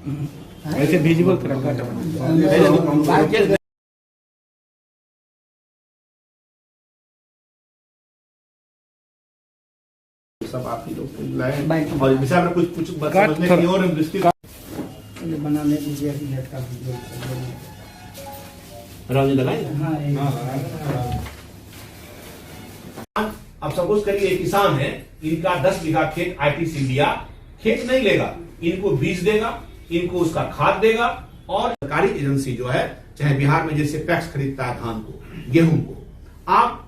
ऐसे विजिबल सब आप ही लोग लाए और इस विषय में कुछ समझने की और दृष्टि बनाने दीजिए का राजी लगाए। अब सपोज करिए एक किसान है, इनका 10 बीघा खेत आईटीसी दिया, खेत नहीं लेगा, इनको बीज देगा, इनको उसका खाद देगा और सरकारी एजेंसी जो है, चाहे बिहार में जैसे पैक्स खरीदता है धान को, गेहूं को, आप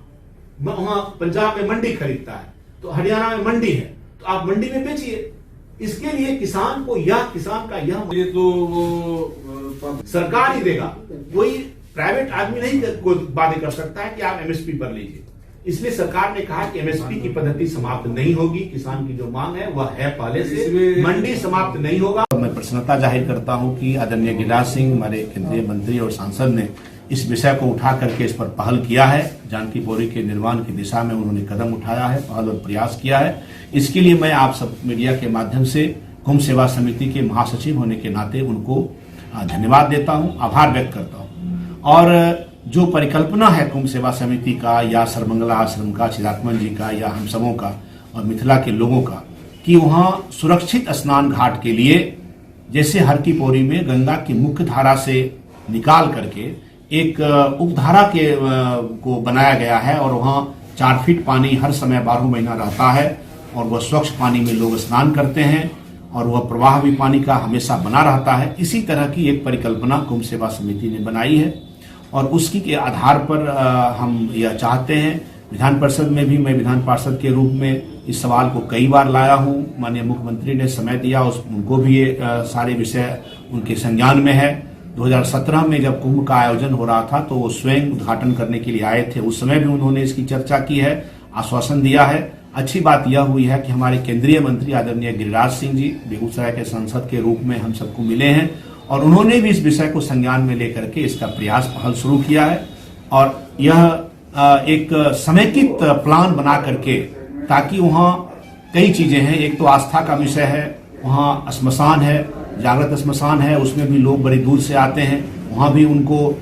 वहां पंजाब में मंडी खरीदता है, तो हरियाणा में मंडी है, तो आप मंडी में बेचिए। इसके लिए किसान को किसान का ये तो वो सरकार ही देगा, कोई प्राइवेट आदमी नहीं बातें कर सकता है कि आप एमएसपी पर लीजिए। इसलिए सरकार ने कहा कि एमएसपी की पद्धति समाप्त नहीं होगी, किसान की जो मांग है वह है पहले से, मंडी समाप्त नहीं होगा। मैं प्रसन्नता जाहिर करता हूं कि आदरणीय गिरिराज सिंह हमारे केंद्रीय मंत्री और सांसद ने इस विषय को उठा करके इस पर पहल किया है। जानकी पौड़ी के निर्माण की दिशा में उन्होंने कदम उठाया है, पहल और प्रयास किया है। इसके लिए मैं आप सब मीडिया के माध्यम से कुंभ सेवा समिति के महासचिव होने के नाते उनको धन्यवाद देता हूं, आभार व्यक्त करता हूं। और जो परिकल्पना है कुंभ सेवा समिति का या सर्वमंगला आश्रम का, चिदात्मन जी का या हम सबों का और मिथिला के लोगों का, कि वहां सुरक्षित स्नान घाट के लिए जैसे हर की पौड़ी में गंगा की मुख्य धारा से निकाल करके एक उपधारा को बनाया गया है और वहां 4 फीट पानी हर समय 12 महीना रहता है और वह स्वच्छ पानी में लोग स्नान करते हैं और वह प्रवाह भी पानी का हमेशा बना रहता है। इसी तरह की एक परिकल्पना कुंभ सेवा समिति ने बनाई है और उसकी के आधार पर हम यह चाहते हैं। विधान परिषद में भी मैं विधान पार्षद के रूप में इस सवाल को कई बार लाया हूं, माननीय मुख्यमंत्री ने समय दिया, उनको भी ये सारे विषय उनके संज्ञान में है। 2017 में जब कुंभ का आयोजन हो रहा था तो वो स्वयं उद्घाटन करने के लिए आए थे, उस समय भी उन्होंने इसकी चर्चा की है, आश्वासन दिया है। अच्छी बात यह हुई है कि हमारे केंद्रीय मंत्री आदरणीय गिरिराज सिंह जी बेगूसराय के सांसद के रूप में हम सबको मिले हैं और उन्होंने भी इस विषय को संज्ञान में लेकर के इसका प्रयास पहल शुरू किया है और यह एक समेकित प्लान बना करके, ताकि वहाँ कई चीजें हैं। एक तो आस्था का विषय है, वहाँ श्मशान है, जागृत श्मशान है, उसमें भी लोग बड़ी दूर से आते हैं, वहाँ भी उनको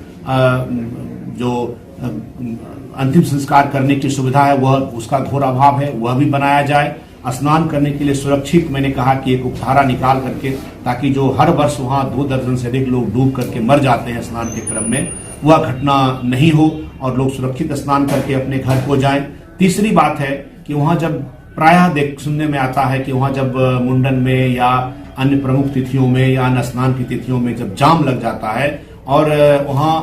जो अंतिम संस्कार करने की सुविधा है वह उसका घोर अभाव है, वह भी बनाया जाए। स्नान करने के लिए सुरक्षित, मैंने कहा कि एक उपधारा निकाल करके, ताकि जो हर वर्ष वहाँ 2 दर्जन से अधिक लोग डूब करके मर जाते हैं स्नान के क्रम में, वह घटना नहीं हो और लोग सुरक्षित स्नान करके अपने घर को जाएं। तीसरी बात है कि वहाँ जब प्रायः सुनने में आता है कि वहाँ जब मुंडन में या अन्य प्रमुख तिथियों में या अन्य स्नान की तिथियों में जब जाम लग जाता है और वहाँ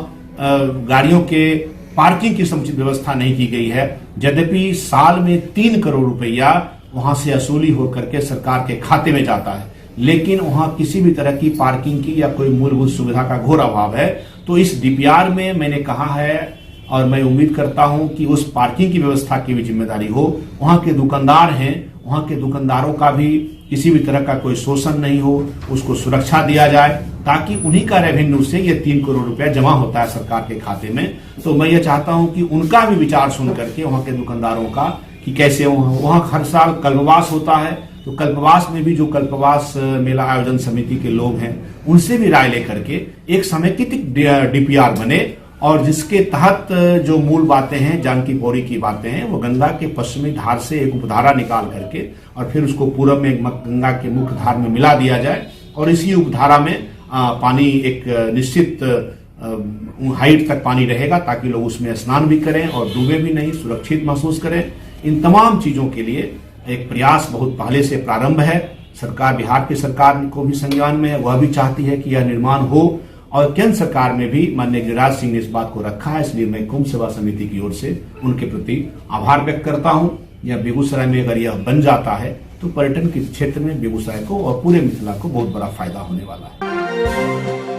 गाड़ियों के पार्किंग की समुचित व्यवस्था नहीं की गई है, यद्यपि साल में 3 करोड़ रुपया वहां से असूली होकर के सरकार के खाते में जाता है, लेकिन वहां किसी भी तरह की पार्किंग की या कोई मूलभूत सुविधा का घोर अभाव है। तो इस डीपीआर में मैंने कहा है और मैं उम्मीद करता हूं कि उस पार्किंग की व्यवस्था की भी जिम्मेदारी हो। वहां के दुकानदार हैं, वहां के दुकानदारों का भी किसी भी तरह का कोई शोषण नहीं हो, उसको सुरक्षा दिया जाए, ताकि उन्हीं का रेवेन्यू से ये 3 करोड़ रुपया जमा होता है सरकार के खाते में। तो मैं ये चाहता हूं कि उनका भी विचार सुन करके वहां के दुकानदारों का, कि कैसे वहां हर साल कल्पवास होता है, तो कल्पवास में भी जो कल्पवास मेला आयोजन समिति के लोग हैं उनसे भी राय लेकर के एक समेकित डीपीआर बने और जिसके तहत जो मूल बातें हैं, जानकी पौड़ी की बातें हैं, वो गंगा के पश्चिमी धार से एक उपधारा निकाल करके और फिर उसको पूरब में गंगा के मुख्य धार में मिला दिया जाए और इसी उपधारा में पानी एक निश्चित हाइट तक पानी रहेगा, ताकि लोग उसमें स्नान भी करें और डूबे भी नहीं, सुरक्षित महसूस करें। इन तमाम चीजों के लिए एक प्रयास बहुत पहले से प्रारंभ है। सरकार, बिहार की सरकार को भी संज्ञान में है, वह भी चाहती है कि यह निर्माण हो और केंद्र सरकार में भी माननीय गिरिराज सिंह ने इस बात को रखा है। इसलिए मैं कुंभ सेवा समिति की ओर से उनके प्रति आभार व्यक्त करता हूं। यह बेगूसराय में अगर यह बन जाता है तो पर्यटन के क्षेत्र में बेगूसराय को और पूरे मिथिला को बहुत बड़ा फायदा होने वाला है।